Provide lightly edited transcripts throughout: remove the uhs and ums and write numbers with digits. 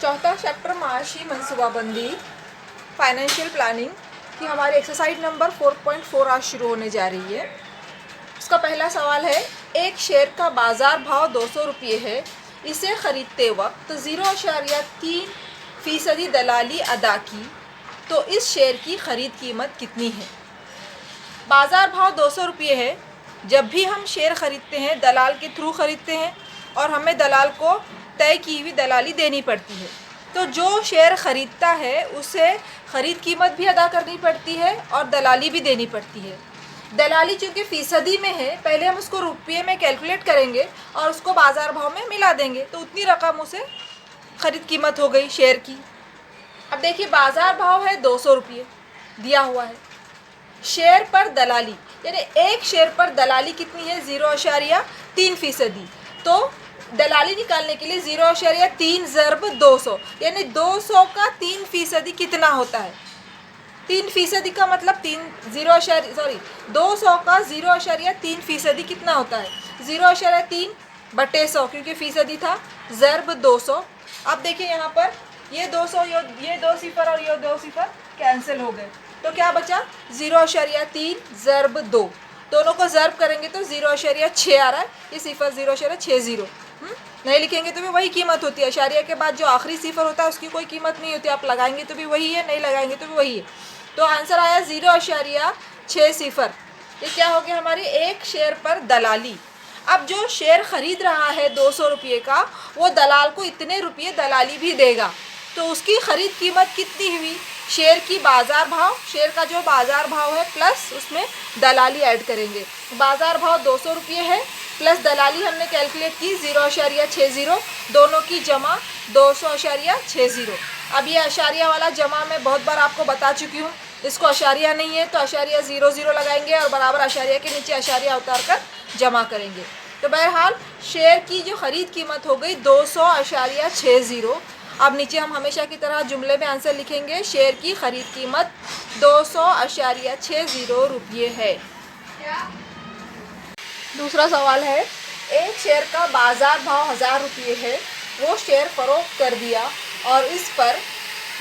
चौथा चैप्टर माशी मनसूबाबंदी financial planning की हमारी एक्सरसाइज नंबर 4.4 आज शुरू होने जा रही है। उसका पहला सवाल है, एक शेयर का बाज़ार भाव 200 रुपये है। इसे ख़रीदते वक्त 0.3% दलाली अदा की तो इस शेयर की ख़रीद कीमत कितनी है। बाज़ार भाव 200 रुपये है। जब भी हम शेयर ख़रीदते हैं दलाल के थ्रू ख़रीदते हैं और हमें दलाल को तय की हुई दलाली देनी पड़ती है। तो जो शेयर ख़रीदता है उसे ख़रीद कीमत भी अदा करनी पड़ती है और दलाली भी देनी पड़ती है। दलाली चूँकि फ़ीसदी में है, पहले हम उसको रुपये में कैलकुलेट करेंगे और उसको बाज़ार भाव में मिला देंगे तो उतनी रकम उसे ख़रीद कीमत हो गई शेयर की। अब देखिए, बाज़ार भाव है 200 रुपये दिया हुआ है। शेयर पर दलाली यानी एक शेयर पर दलाली कितनी है, 0.3%। तो दलाली निकालने के लिए 0.3 ज़रब 200 यानी 200 का 3% कितना होता है। 3% का मतलब 200 का 0.3% कितना होता है, 0.3/100 क्योंकि फ़ीसदी था, ज़रब 200। अब देखिए यहाँ पर ये 200, ये 2 सिफर और ये 2 सिफर कैंसिल हो गए तो क्या बचा, 0.3 ज़रब 2। दोनों को ज़रब करेंगे तो 0.6 आ रहा है, ये सिफर 0.60। नहीं लिखेंगे तो भी वही कीमत होती है। अशारिया के बाद जो आखिरी सिफर होता है उसकी कोई कीमत नहीं होती, आप लगाएंगे तो भी वही है, नहीं लगाएंगे तो भी वही है। तो आंसर आया 0.6। ये क्या हो गया हमारी एक शेयर पर दलाली। अब जो शेयर ख़रीद रहा है 200 रुपये का, वो दलाल को इतने रुपये दलाली भी देगा तो उसकी ख़रीद कीमत कितनी हुई, शेयर की बाज़ार भाव, शेयर का जो बाज़ार भाव है प्लस उसमें दलाली ऐड करेंगे। बाज़ार भाव 200 रुपये है प्लस दलाली हमने कैलकुलेट की 0.60, दोनों की जमा 200.60। अब ये अशारिया वाला जमा मैं बहुत बार आपको बता चुकी हूँ, इसको अशारिया नहीं है तो अशारिया 0 लगाएंगे और बराबर अशारिया के नीचे अशारिया उतार कर जमा करेंगे। तो बहरहाल शेयर की जो ख़रीद कीमत हो गई 200.60। अब नीचे हम हमेशा की तरह जुमले में आंसर लिखेंगे, शेयर की ख़रीद कीमत 200.60 रुपये है। दूसरा सवाल है, एक शेयर का बाज़ार भाव 1000 रुपये है। वो शेयर फ़रोख्त कर दिया और इस पर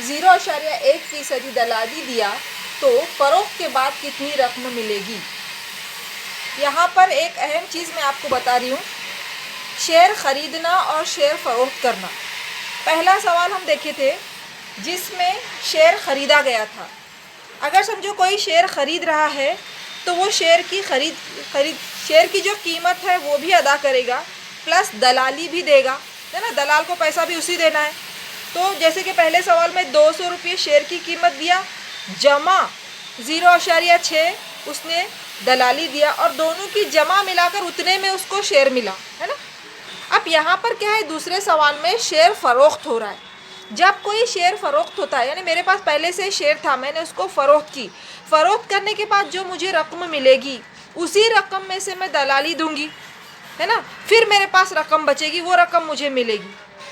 0.1% दलाली दिया तो फ़रोख्त के बाद कितनी रकम मिलेगी। यहाँ पर एक अहम चीज़ मैं आपको बता रही हूँ, शेयर ख़रीदना और शेयर फ़रोख्त करना। पहला सवाल हम देखे थे जिसमें शेयर ख़रीदा गया था। अगर समझो कोई शेयर ख़रीद रहा है तो वो शेयर की शेयर की जो कीमत है वो भी अदा करेगा प्लस दलाली भी देगा, है ना, दलाल को पैसा भी उसी देना है। तो जैसे कि पहले सवाल में 200 रुपये शेयर की कीमत दिया, जमा 0.6 उसने दलाली दिया और दोनों की जमा मिलाकर उतने में उसको शेयर मिला, है ना। अब यहाँ पर क्या है, दूसरे सवाल में शेयर फ़रोख्त हो रहा है। जब कोई शेयर फ़रोख्त होता है यानी मेरे पास पहले से शेयर था, मैंने उसको फ़रोख्त की, फ़रोख्त करने के बाद जो मुझे रकम मिलेगी उसी रकम में से मैं दलाली दूंगी, है ना, फिर मेरे पास रकम बचेगी, वो रकम मुझे मिलेगी।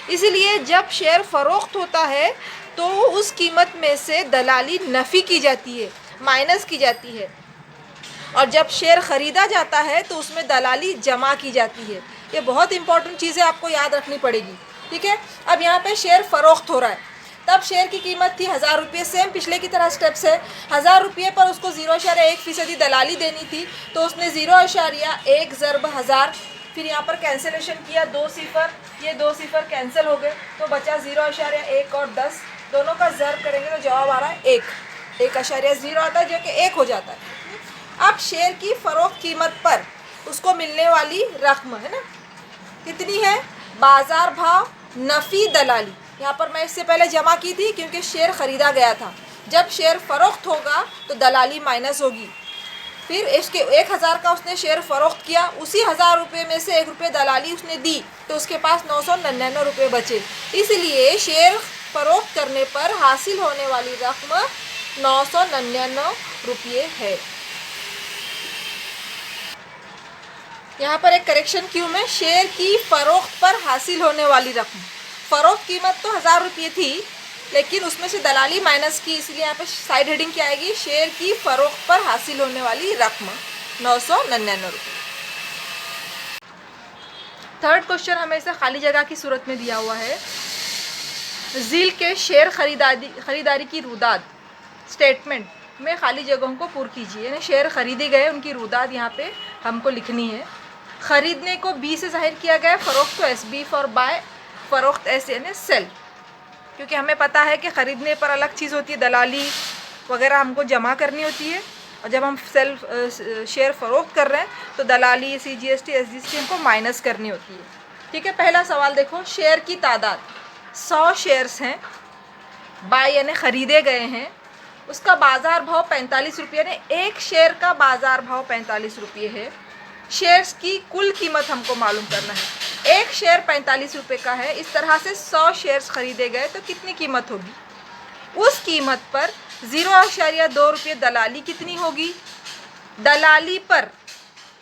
इसीलिए जब शेयर फ़रोख्त होता है तो उस कीमत में से दलाली नफ़ी की जाती है, माइनस की जाती है, और जब शेयर ख़रीदा जाता है तो उसमें दलाली जमा की जाती है। ये बहुत इंपॉर्टेंट चीज़ें आपको याद रखनी पड़ेगी, ठीक है। अब यहाँ पे शेयर फ़रोख्त हो रहा है, तब शेयर की कीमत थी 1000 रुपये, सेम पिछले की तरह स्टेप्स है। 1000 रुपये पर उसको 0.1% दलाली देनी थी तो उसने 0.1 ज़रब 1000, फिर यहाँ पर कैंसिलेशन किया, 2 सिफर, ये 2 सिफर कैंसिल हो गए तो बचा 0.1 और 10, दोनों का ज़रब करेंगे तो जवाब आ रहा है 1.0 आता है जो कि 1 हो जाता है। अब शेयर की फ़रोख्त कीमत पर उसको मिलने वाली रकम, है ना, कितनी है, बाज़ार भाव नफ़ी दलाली। यहाँ पर मैं इससे पहले जमा की थी क्योंकि शेयर ख़रीदा गया था। जब शेयर फ़रोख्त होगा तो दलाली माइनस होगी। फिर इसके 1000 का उसने शेयर फ़रोख्त किया, उसी 1000 रुपये में से 1 रुपये दलाली उसने दी तो उसके पास 999 रुपये बचे। इसलिए शेयर फ़रोख्त करने पर हासिल होने वाली रकम 999 रुपये है। यहाँ पर एक करेक्शन क्यों में, शेयर की फ़रोख्त पर हासिल होने वाली रकम, फ़रोख्त कीमत तो 1000 रुपये थी लेकिन उसमें से दलाली माइनस की, इसलिए यहाँ पे साइड हेडिंग क्या आएगी, शेयर की फ़रोख्त पर हासिल होने वाली रकम 999 रुपये। थर्ड क्वेश्चन हमें इसे खाली जगह की सूरत में दिया हुआ है। झील के शेयर खरीदारी की रुदाद स्टेटमेंट में खाली जगहों को पूर्ण कीजिए, यानी शेयर खरीदे गए उनकी रुदाद यहाँ पे हमको लिखनी है। ख़रीदने को बी से जाहिर किया गया है, फ़रोख्त को एस, बी फॉर बाय, फ़रोख्त एस यानी सेल, क्योंकि हमें पता है कि ख़रीदने पर अलग चीज़ होती है, दलाली वगैरह हमको जमा करनी होती है, और जब हम शेयर फ़रोख्त कर रहे हैं तो दलाली, CGST, SGST हमको माइनस करनी होती है। ठीक है, पहला सवाल देखो, शेयर की तादाद 100 शेयर्स हैं, बाय यानी ख़रीदे गए हैं, उसका बाज़ार भाव 45 रुपये, यानी एक शेयर का बाज़ार भाव 45 रुपये है। शेयर्स की कुल कीमत हमको मालूम करना है, एक शेयर 45 रुपये का है, इस तरह से 100 शेयर्स खरीदे गए तो कितनी कीमत होगी। उस कीमत पर 0.2 रुपये दलाली कितनी होगी। दलाली पर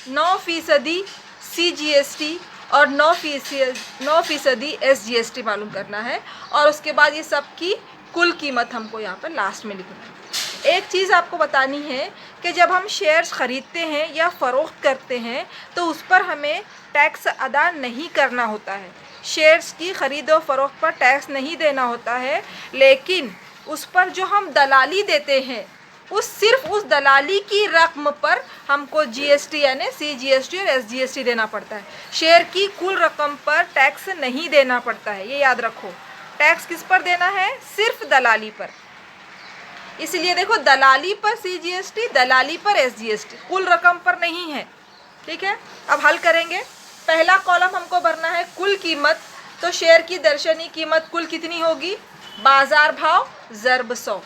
9% CGST और 9% SGST मालूम करना है, और उसके बाद ये सब की कुल कीमत हमको यहाँ पर लास्ट में लिखना है। एक चीज़ आपको बतानी है कि जब हम शेयर्स ख़रीदते हैं या फ़रोख्त करते हैं तो उस पर हमें टैक्स अदा नहीं करना होता है। शेयर्स की ख़रीद और फ़रोख्त पर टैक्स नहीं देना होता है, लेकिन उस पर जो हम दलाली देते हैं सिर्फ उस दलाली की रकम पर हमको GST यानी CGST और SGST देना पड़ता है। शेयर की कुल रकम पर टैक्स नहीं देना पड़ता है, ये याद रखो। टैक्स किस पर देना है, सिर्फ दलाली पर। इसलिए देखो, दलाली पर CGST, दलाली पर SGST, कुल रकम पर नहीं है। ठीक है, अब हल करेंगे। पहला कॉलम हमको भरना है कुल कीमत, तो शेयर की दर्शनी कीमत कुल कितनी होगी, बाजार भाव ज़र्ब 100,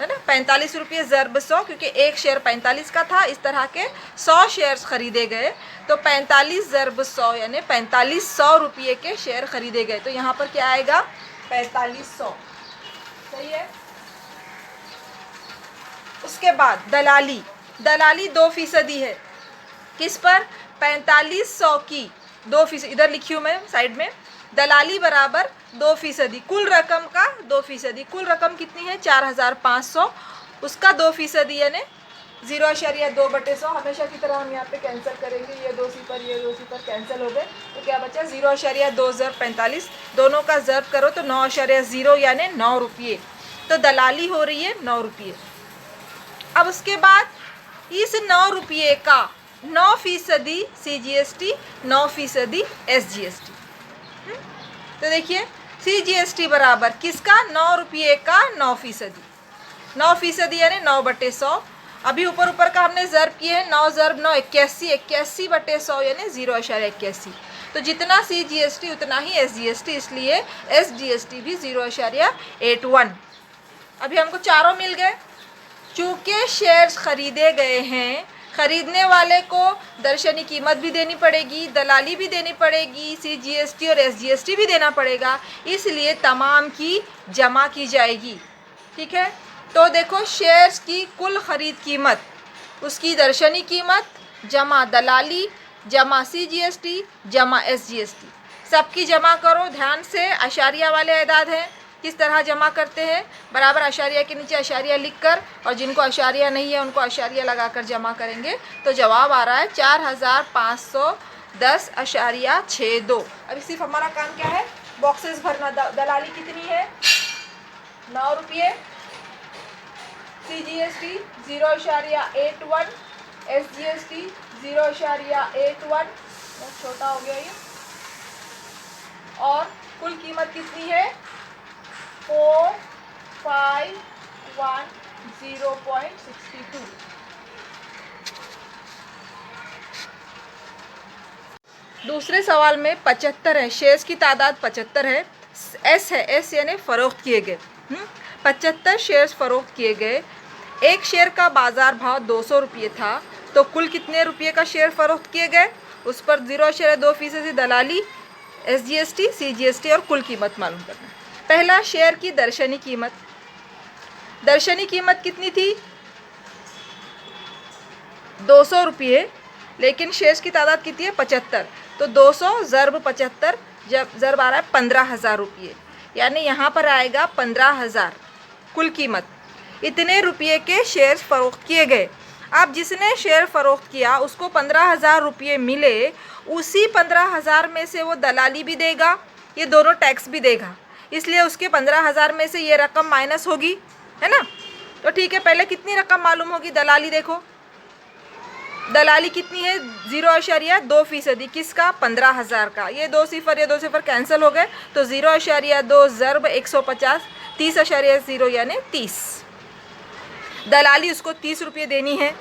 है ना, 45 रुपये ज़र्ब 100, क्योंकि एक शेयर 45 का था, इस तरह के 100 शेयर्स खरीदे गए, तो 45 ज़र्ब 100 यानी 4500 रुपये के शेयर खरीदे गए, तो यहाँ पर क्या आएगा, 4500। सही है। उसके बाद दलाली 2% है, किस पर, 4500 की 2%, इधर लिखी हूँ मैं साइड में, दलाली बराबर 2%, कुल रकम का 2%, कुल रकम कितनी है 4500, उसका 2% यानी 0.2/100। हमेशा की तरह हम यहाँ पे कैंसिल करेंगे, ये 2 सिफर कैंसिल हो गए, तो क्या बचा 0.2 ज़र्ब 45, दोनों का ज़र्ब करो तो 9.0 यानी 9 रुपये, तो दलाली हो रही है 9 रुपये। अब उसके बाद इस 9 रुपये का 9% CGST, 9% SGST। तो देखिए, CGST बराबर किसका, 9 रुपये का 9%, 9% यानी 9/100। अभी ऊपर का हमने ज़र्ब किए हैं, 9 ज़र्ब 9 81, 81/100 यानी 0.81। तो जितना CGST उतना ही SGST, इसलिए SGST भी 0.81। अभी हमको चारों मिल गए। चूँकि शेयर्स ख़रीदे गए हैं, ख़रीदने वाले को दर्शनी कीमत भी देनी पड़ेगी, दलाली भी देनी पड़ेगी, CGST और SGST भी देना पड़ेगा, इसलिए तमाम की जमा की जाएगी। ठीक है, तो देखो, शेयर्स की कुल ख़रीद कीमत, उसकी दर्शनी कीमत जमा दलाली जमा CGST जमा SGST, सबकी जमा करो ध्यान से। अशारिया वाले अदाद हैं, किस तरह जमा करते हैं, बराबर अशारिया के नीचे अशारिया लिखकर, और जिनको अशारिया नहीं है उनको अशारिया लगाकर जमा करेंगे, तो जवाब आ रहा है 4510.62। अभी सिर्फ हमारा काम क्या है, बॉक्सेस भरना। दलाली कितनी है, 9 रुपये, CGST 0.81, SGST 0.81, छोटा हो गया ये, और कुल कीमत कितनी है 4510.62। दूसरे सवाल में 75 है, शेयर्स की तादाद 75 है, S है, S यानी फ़रोख्त किए गए, 75 शेयर्स फ़रोख्त किए गए। एक शेयर का बाज़ार भाव 200 रुपये था, तो कुल कितने रुपये का शेयर फ़रोख्त किए गए, उस पर 0.2% दलाली, SGST, CGST और कुल कीमत मालूम करना। पहला, शेयर की दर्शनी कीमत, दर्शनी कीमत कितनी थी 200 रुपये, लेकिन शेयर्स की तादाद कितनी है 75, तो 200 ज़र्ब 75, जब ज़र्ब आ रहा है 15,000 रुपये, यानी यहाँ पर आएगा 15,000 कुल कीमत। इतने रुपये के शेयर्स फ़रोख्त किए गए। अब जिसने शेयर फ़रोख्त किया उसको 15,000 रुपये मिले, उसी 15,000 में से वो दलाली भी देगा, ये दोनों टैक्स भी देगा, इसलिए उसके 15,000 में से ये रकम माइनस होगी, है ना। तो ठीक है, पहले कितनी रकम मालूम होगी? दलाली देखो, दलाली कितनी है? 0.2%। किसका? 15,000 का। ये 2 सिफर कैंसिल हो गए, तो 0.2 ज़र्ब 150, 30.0 यानी 30। दलाली उसको 30 रुपये देनी है।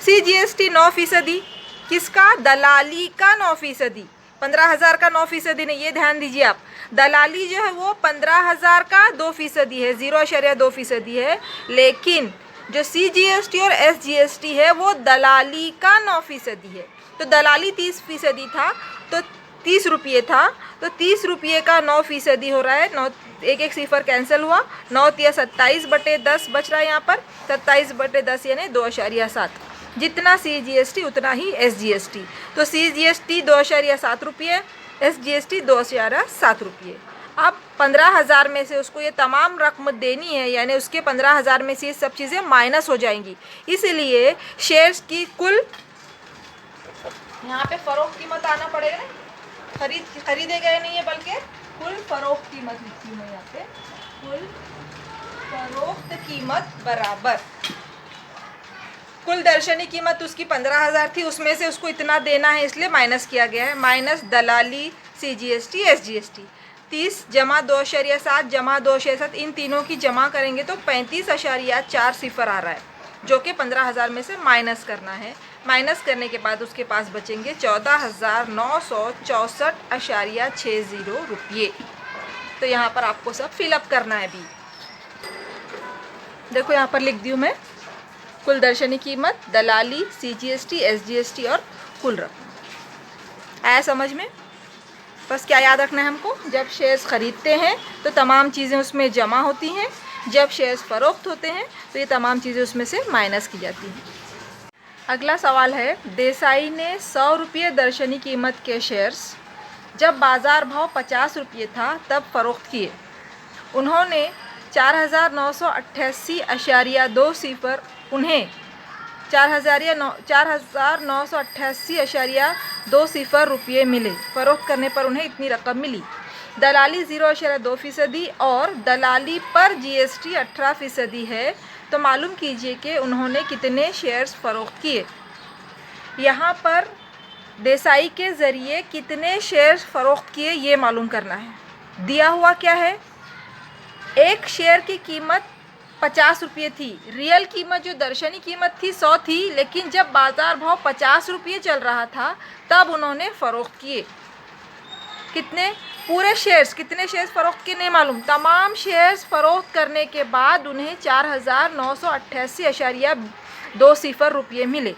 CGST 9%। किसका? दलाली का 9%। 15,000 का 9% नहीं, ये ध्यान दीजिए आप। दलाली जो है वो 15,000 का 2% है, 0.2% है, लेकिन जो CGST और SGST है वो दलाली का 9% है। तो दलाली 30% था, तो 30 रुपये था, तो 30 रुपये का 9% हो रहा है। 9 एक सिफर कैंसिल हुआ, 9 तिया 27/10 बच रहा है यहाँ पर, 27/10 यानी 2.7। जितना CGST उतना ही SGST। तो CGST 2.7 रुपये, SGST 2.7 रुपये। अब 15,000 में से उसको ये तमाम रकम देनी है, यानी उसके 15,000 में से ये सब चीज़ें माइनस हो जाएंगी। इसलिए शेयर्स की कुल, यहाँ पे फरोख्त कीमत आना पड़ेगा ना, खरीदे गए नहीं है बल्कि कुल फरोख्त कीमत लिखी हूँ यहाँ पे। कुल फरोख्त कीमत बराबर कुल दर्शनी कीमत उसकी 15,000 थी, उसमें से उसको इतना देना है, इसलिए माइनस किया गया है। माइनस दलाली, CGST, SGST। 30 जमा 2.7 जमा 2.7, इन तीनों की जमा करेंगे तो 35.4 सिफर आ रहा है, जो कि 15,000 में से माइनस करना है। माइनस करने के बाद उसके पास बचेंगे 14,964.60 रुपये। तो यहाँ पर आपको सब फिलअप करना है भी। देखो यहाँ पर लिख दी हूँ मैं, कुल दर्शनी कीमत, दलाली, CGST, SGST और कुल रकम। आया समझ में? बस क्या याद रखना है हमको? जब शेयर्स ख़रीदते हैं तो तमाम चीज़ें उसमें जमा होती हैं, जब शेयर्स फ़रोख्त होते हैं तो ये तमाम चीज़ें उसमें से माइनस की जाती हैं। अगला सवाल है, देसाई ने 100 रुपये दर्शनी कीमत के शेयर्स जब बाज़ार भाव 50 रुपये था तब फ़रोख्त किए। उन्होंने 4,988.2 सिफर उन्हें 4,988.2 सिफर रुपये मिले। फ़रोख्त करने पर उन्हें इतनी रकम मिली। दलाली 0.2% और दलाली पर GST 18% है, तो मालूम कीजिए कि उन्होंने कितने शेयर्स फ़रोख्त किए। यहाँ पर देसाई के ज़रिए कितने शेयर्स फ़रोख्त किए ये मालूम करना है। दिया हुआ क्या है? एक शेयर की कीमत 50 रुपये थी। रियल कीमत जो दर्शनी कीमत थी 100 थी, लेकिन जब बाज़ार भाव 50 रुपये चल रहा था तब उन्होंने फ़रोख्त किए। कितने? पूरे शेयर्स, कितने शेयर्स फ़रोख्त किए नहीं मालूम। तमाम शेयर्स फ़रोख्त करने के बाद उन्हें 4,988.2 सिफर रुपये मिले।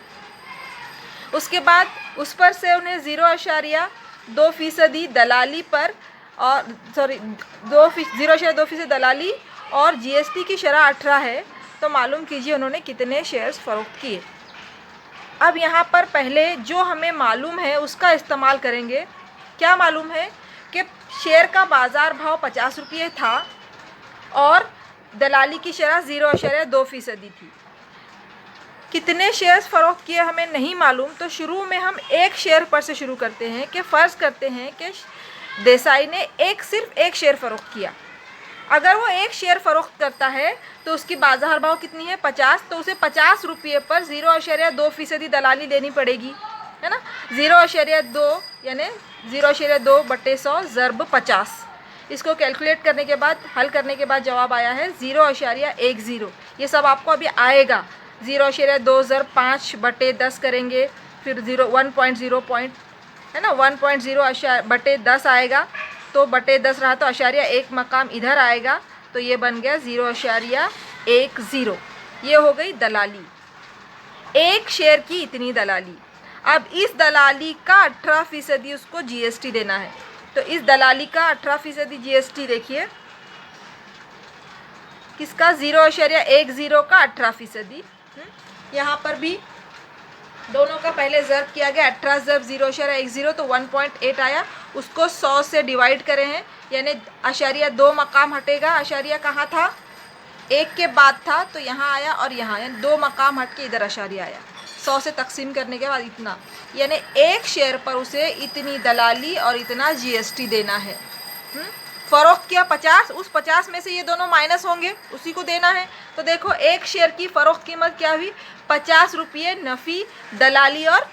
उसके बाद उस पर से उन्हें 0.2% दलाली पर, और 0.2% दलाली और GST की शरह 18 है, तो मालूम कीजिए उन्होंने कितने शेयर्स फ़रोख्त किए। अब यहाँ पर पहले जो हमें मालूम है उसका इस्तेमाल करेंगे। क्या मालूम है? कि शेयर का बाज़ार भाव 50 रुपये था और दलाली की शरह 0.2% थी। कितने शेयर्स फ़रोख्त किए हमें नहीं मालूम, तो शुरू में हम एक शेयर पर से शुरू करते हैं कि फ़र्ज़ करते हैं कि देसाई ने सिर्फ एक शेयर फ़रोख्त किया। अगर वो एक शेयर फ़रोख्त करता है तो उसकी बाज़ार भाव कितनी है? 50, तो उसे 50 रुपये पर 0.2% दलाली देनी पड़ेगी, है ना। 0.2 यानी 0.2/100 ज़र्ब 50। इसको कैलकुलेट करने के बाद, हल करने के बाद जवाब आया है 0.10। ये सब आपको अभी आएगा। 0.2 ज़र्ब 5/10 करेंगे, फिर 1.0 है ना, 1.0/10 आएगा, तो /10 रहा तो अशारिया एक मकाम इधर आएगा, तो ये बन गया 0.10। ये हो गई दलाली। एक शेयर की इतनी दलाली। अब इस दलाली का 18% उसको GST देना है, तो इस दलाली का 18% GST देखिए किसका? 0.10 का 18%। यहाँ पर भी दोनों का पहले ज़र्ब किया गया, 18 ज़र्ब 0.10 तो 1.8 आया। उसको 100 से डिवाइड करे हैं, यानी अशारिया 2 मकाम हटेगा। अशारिया कहाँ था? 1 के बाद था, तो यहाँ आया और यहाँ, यानी 2 मकाम हट के इधर अशारिया आया। 100 से तकसीम करने के बाद इतना, यानी एक शेयर पर उसे इतनी दलाली और इतना GST देना है। फ़रोख्त किया 50, उस 50 में से ये दोनों माइनस होंगे, उसी को देना है। तो देखो एक शेयर की फ़रोख्त कीमत क्या हुई, 50 रुपये नफ़ी, दलाली और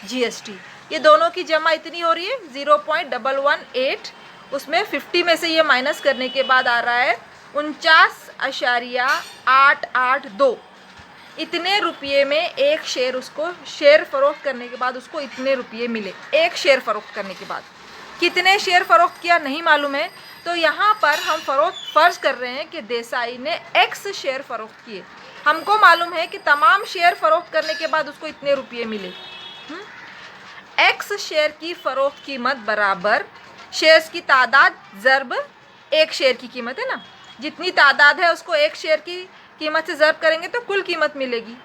जीएसटी, ये दोनों की जमा इतनी हो रही है 0.118। उसमें 50 में से ये माइनस करने के बाद आ रहा है 49.882। इतने रुपये में एक शेयर, उसको शेयर फ़रोख्त करने के बाद उसको इतने रुपये मिले। एक शेयर फ़रोख्त करने के बाद कितने शेयर फ़रोख्त किया नहीं मालूम है, तो यहाँ पर हम फ़र्ज़ कर रहे हैं कि देसाई ने एक्स शेयर फ़रोख्त किए। हमको मालूम है कि तमाम शेयर फ़रोख्त करने के बाद उसको इतने रुपये मिले। एक्स शेयर की फ़रोख्त कीमत बराबर शेयर्स की तादाद ज़र्ब एक शेयर की कीमत है ना, जितनी तादाद है उसको एक शेयर की कीमत से ज़र्ब करेंगे तो कुल कीमत मिलेगी।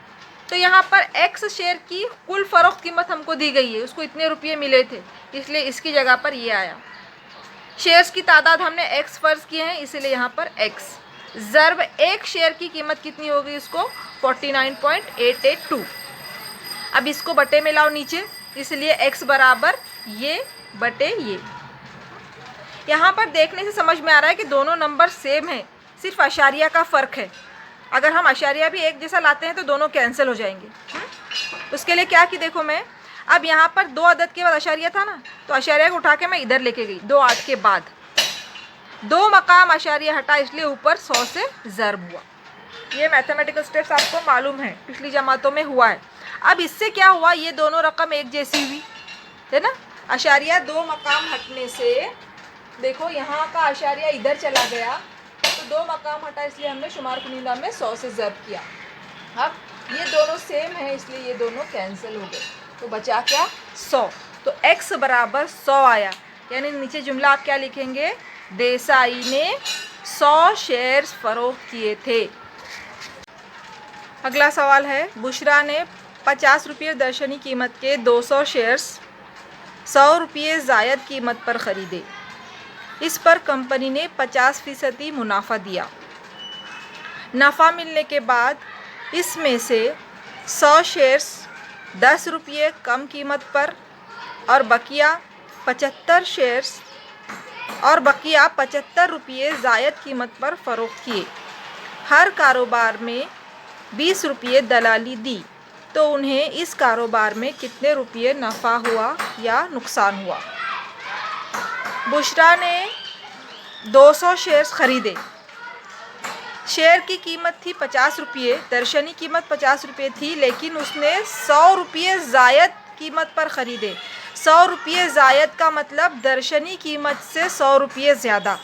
तो यहाँ पर एक्स शेयर की कुल फ़रोख्त कीमत हमको दी गई है, उसको इतने रुपये मिले थे, इसलिए इसकी जगह पर ये आया। शेयर्स की तादाद हमने एक्स फ़र्ज़ किए हैं, इसलिए यहाँ पर एक्स ज़र्ब एक शेयर की कीमत कितनी हो गई उसको 49.882। अब इसको बटे में लाओ नीचे, इसलिए x बराबर ये बटे ये। यहाँ पर देखने से समझ में आ रहा है कि दोनों नंबर सेम है, सिर्फ अशारिया का फ़र्क है। अगर हम अशारिया भी एक जैसा लाते हैं तो दोनों कैंसिल हो जाएंगे। उसके लिए क्या कि देखो मैं अब यहाँ पर 2 अदद के बाद अशारिया था ना, तो अशारिया को उठा के मैं इधर लेके गई 2 8 के बाद, 2 मकाम अशारिया हटा, इसलिए ऊपर 100 से ज़र्ब हुआ। ये मैथमेटिकल स्टेप्स आपको मालूम है, पिछली जमातों में हुआ है। अब इससे क्या हुआ, ये दोनों रकम एक जैसी हुई है ना। अशारिया 2 मकाम हटने से देखो यहाँ का अशारिया इधर चला गया, तो 2 मकाम हटा, इसलिए हमने शुमार कुनिंदा में 100 से ज़र्ब किया। अब ये दोनों सेम है, इसलिए ये दोनों कैंसिल हो गए, तो बचा क्या 100। तो x बराबर 100 आया, यानी नीचे जुमला आप क्या लिखेंगे, देसाई ने 100 शेयर्स फ़रोख्त किए थे। अगला सवाल है, बुशरा ने 50 रुपये दर्शनी कीमत के 200 शेयर्स 100 रुपये ज़ायद कीमत पर ख़रीदे। इस पर कंपनी ने 50% मुनाफा दिया। नफ़ा मिलने के बाद इसमें से 100 शेयर्स 10 रुपये कम कीमत पर और बकिया 75 रुपये ज़ायद कीमत पर फ़रोख्त किए। हर कारोबार में 20 रुपये दलाली दी, तो उन्हें इस कारोबार में कितने रुपये नफ़ा हुआ या नुकसान हुआ। बुशरा ने 200 शेयर्स ख़रीदे, शेयर की कीमत थी 50 रुपये, दर्शनी कीमत 50 रुपये थी, लेकिन उसने 100 रुपये ज़ायद कीमत पर ख़रीदे। 100 रुपये ज़ायद का मतलब दर्शनी कीमत से 100 रुपये ज़्यादा।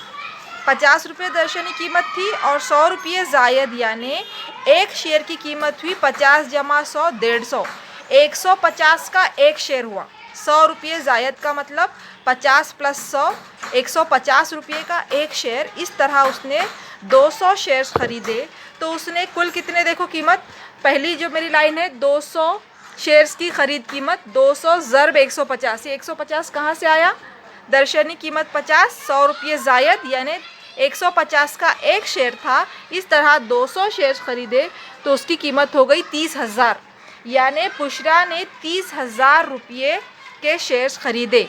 50 रुपये दर्शनी कीमत थी और 100 रुपये ज़ायद, यानी एक शेयर की कीमत हुई 50 जमा 100 150, 150 का एक शेयर हुआ। 100 रुपये ज़ायद का मतलब 50 प्लस 100 150 रुपये का एक शेयर। इस तरह उसने 200 शेयर्स ख़रीदे, तो उसने कुल कितने, देखो कीमत, पहली जो मेरी लाइन है 200 शेयर्स की ख़रीद कीमत 200 ज़र्ब 150, ये 150 कहाँ से आया, दर्शनी कीमत 50, 100 रुपये ज़ायद, यानी 150 का एक शेयर था। इस तरह 200 शेयर्स ख़रीदे तो उसकी कीमत हो गई 30,000, यानी बुशरा ने 30,000 रुपये के शेयर्स ख़रीदे।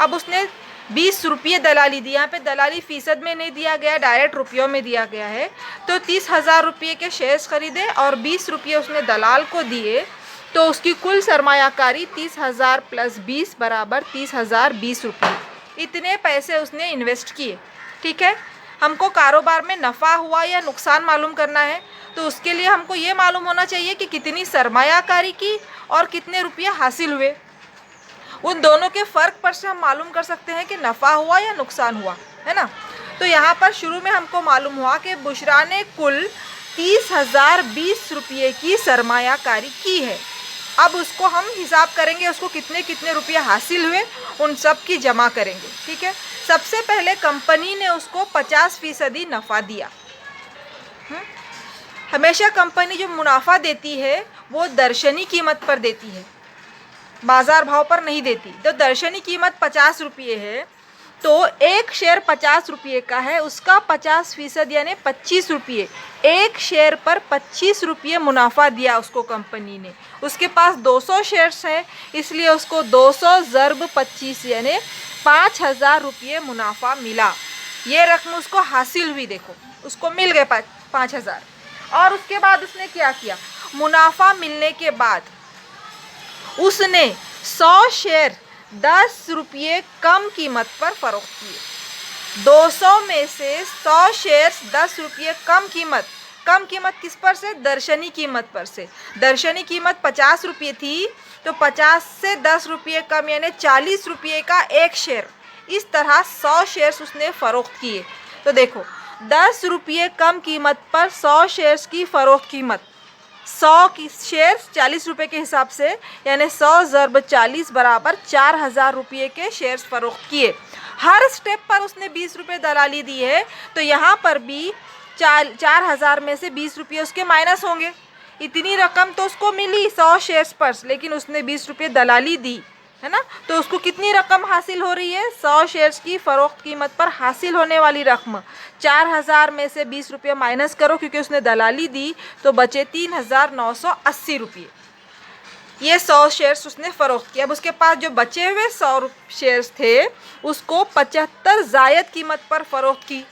अब उसने 20 रुपये दलाली दी, यहाँ पे दलाली फ़ीसद में नहीं दिया गया, डायरेक्ट रुपयों में दिया गया है। तो 30,000 रुपये के शेयर्स ख़रीदे और 20 रुपये उसने दलाल को दिए, तो उसकी कुल सरमायाकारी 30,000 प्लस 20 बराबर 30,020 रुपये। इतने पैसे उसने इन्वेस्ट किए। ठीक है, हमको कारोबार में नफ़ा हुआ या नुकसान मालूम करना है, तो उसके लिए हमको ये मालूम होना चाहिए कि कितनी सरमायाकारी की और कितने रुपये हासिल हुए। उन दोनों के फ़र्क पर से हम मालूम कर सकते हैं कि नफ़ा हुआ या नुकसान हुआ, है ना। तो यहाँ पर शुरू में हमको मालूम हुआ कि बुशरा ने कुल 30,020 रुपये की सरमायाकारी की है। अब उसको हम हिसाब करेंगे, उसको कितने कितने रुपये हासिल हुए, उन सब की जमा करेंगे। ठीक है, सबसे पहले कंपनी ने उसको 50% नफ़ा दिया। हमेशा कंपनी जो मुनाफा देती है वो दर्शनी कीमत पर देती है, बाज़ार भाव पर नहीं देती। तो दर्शनी कीमत 50 रुपये है, तो एक शेयर 50 रुपये का है, उसका 50% यानी 25 रुपये, एक शेयर पर 25 रुपये मुनाफा दिया उसको कंपनी ने। उसके पास 200 शेयर्स हैं, इसलिए उसको 200 ज़र्ब 25 यानी 5,000 रुपये मुनाफा मिला। ये रकम उसको हासिल हुई, देखो उसको मिल गए 5,000। और उसके बाद उसने क्या किया, मुनाफा मिलने के बाद उसने 100 शेयर 10 रुपये कम कीमत पर फरोख्त किए। 200 में से 100 शेयर्स 10 रुपये कम कीमत किस पर से, दर्शनी कीमत पर से। दर्शनी कीमत 50 रुपये थी, तो 50 से 10 रुपये कम यानी 40 रुपये का एक शेयर। इस तरह 100 शेयर्स उसने फ़रोख्त किए। तो देखो 10 रुपये कम कीमत पर 100 शेयर्स की फ़रोख्त कीमत, 100 की शेयर्स 40 रुपये के हिसाब से, यानी 100 ज़रब 40 बराबर 4,000 रुपये के शेयर्स फ़रोख्त किए। हर स्टेप पर उसने 20 रुपये दलाली दी है, तो यहाँ पर भी 4,000 में से 20 रुपये उसके माइनस होंगे। इतनी रकम तो उसको मिली 100 शेयर्स पर, लेकिन उसने 20 रुपये दलाली दी है ना, तो उसको कितनी रकम हासिल हो रही है, 100 शेयर्स की फ़रोख्त कीमत पर हासिल होने वाली रकम 4,000 में से 20 रुपये माइनस करो, क्योंकि उसने दलाली दी, तो बचे 3,980 रुपये। ये 100 शेयर्स उसने फ़रोख्त किया। अब उसके पास जो बचे हुए 100 शेयर्स थे उसको 75 ज़ायद कीमत पर फ़रोख्त की।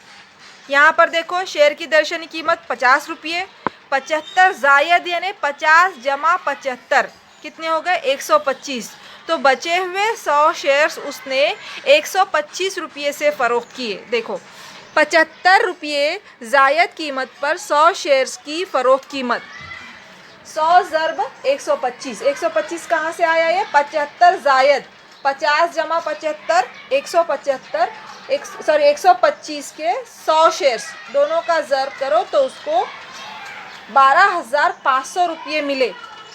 यहाँ पर देखो शेयर की दर्शनी कीमत 50 रुपये, 75 ज़ायद यानी 50 जमा 75 कितने हो गए, 125। तो बचे हुए 100 शेयर्स उसने 125 रुपये से फ़रोख्त किए। देखो 75 रुपये ज़ायद कीमत पर 100 शेयर्स की फ़रोख्त कीमत, 100 ज़रब 125, 125 कहाँ से आया, ये 75 ज़ायद, 50 जमा 75 175, 125 के 100 शेयर्स दोनों का ज़रब करो तो उसको 12,500 रुपये मिले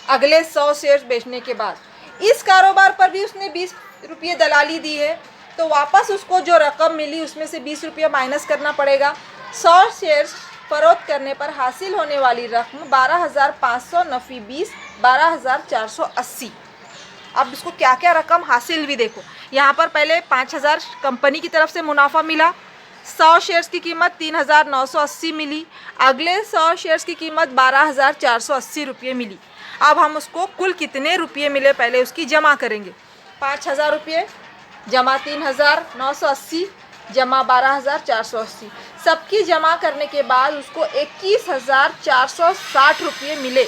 अगले 100 शेयर्स बेचने के बाद। इस कारोबार पर भी उसने 20 रुपये दलाली दी है, तो वापस उसको जो रकम मिली उसमें से 20 रुपये माइनस करना पड़ेगा। 100 शेयर्स फ़रोख्त करने पर हासिल होने वाली रकम 12,500 नफ़ी 20, 12,480। अब इसको क्या क्या रकम हासिल भी देखो। यहाँ पर पहले 5,000 कंपनी की तरफ से मुनाफा मिला, 100 शेयर्स की कीमत 3,980 मिली, अगले 100 शेयर्स की कीमत 12,480 रुपये मिली। अब हम उसको कुल कितने रुपये मिले पहले उसकी जमा करेंगे। 5,000 रुपये जमा 3,980 जमा 12,480, सबकी जमा करने के बाद उसको 21,460 रुपये मिले।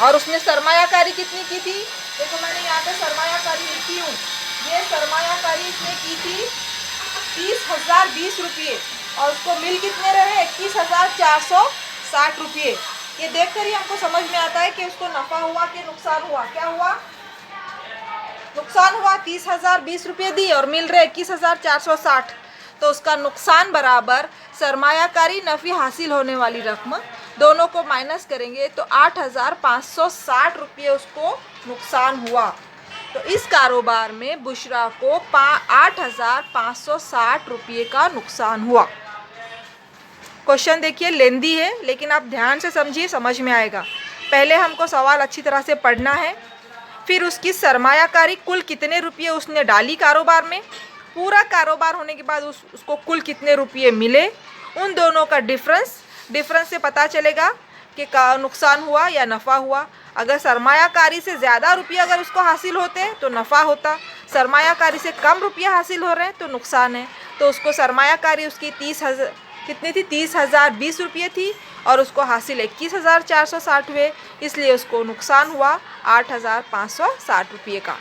और उसने सरमायाकारी कितनी की थी, देखो मैंने यहाँ पे सरमायाकारी लिखी हूँ, ये सरमायाकारी इसने की थी 30,020 रुपये, और उसको मिल कितने रहे, 21,460 रुपये। ये देखकर ही हमको समझ में आता है कि उसको नफ़ा हुआ कि नुकसान हुआ। क्या हुआ, नुकसान हुआ। 30,020 रुपये दी और मिल रहे 21,460, तो उसका नुकसान बराबर सरमायाकारी नफ़ी हासिल होने वाली रकम, दोनों को माइनस करेंगे तो 8,560 रुपये उसको नुकसान हुआ। तो इस कारोबार में बुशरा को 8,560 रुपये का नुकसान हुआ। क्वेश्चन देखिए लेंदी है, लेकिन आप ध्यान से समझिए, समझ में आएगा। पहले हमको सवाल अच्छी तरह से पढ़ना है, फिर उसकी सरमायाकारी कुल कितने रुपये उसने डाली कारोबार में, पूरा कारोबार होने के बाद उसको कुल कितने रुपये मिले, उन दोनों का डिफरेंस से पता चलेगा कि का नुकसान हुआ या नफ़ा हुआ। अगर सरमायाकारी से ज़्यादा रुपये अगर उसको हासिल होते तो नफ़ा होता, सरमायाकारी से कम रुपये हासिल हो रहे हैं तो नुकसान है। तो उसको सरमायाकारी उसकी 30,000 कितनी थी, 30,020 रुपये थी, और उसको हासिल 21,460 हुए, इसलिए उसको नुकसान हुआ 8,560 रुपये का।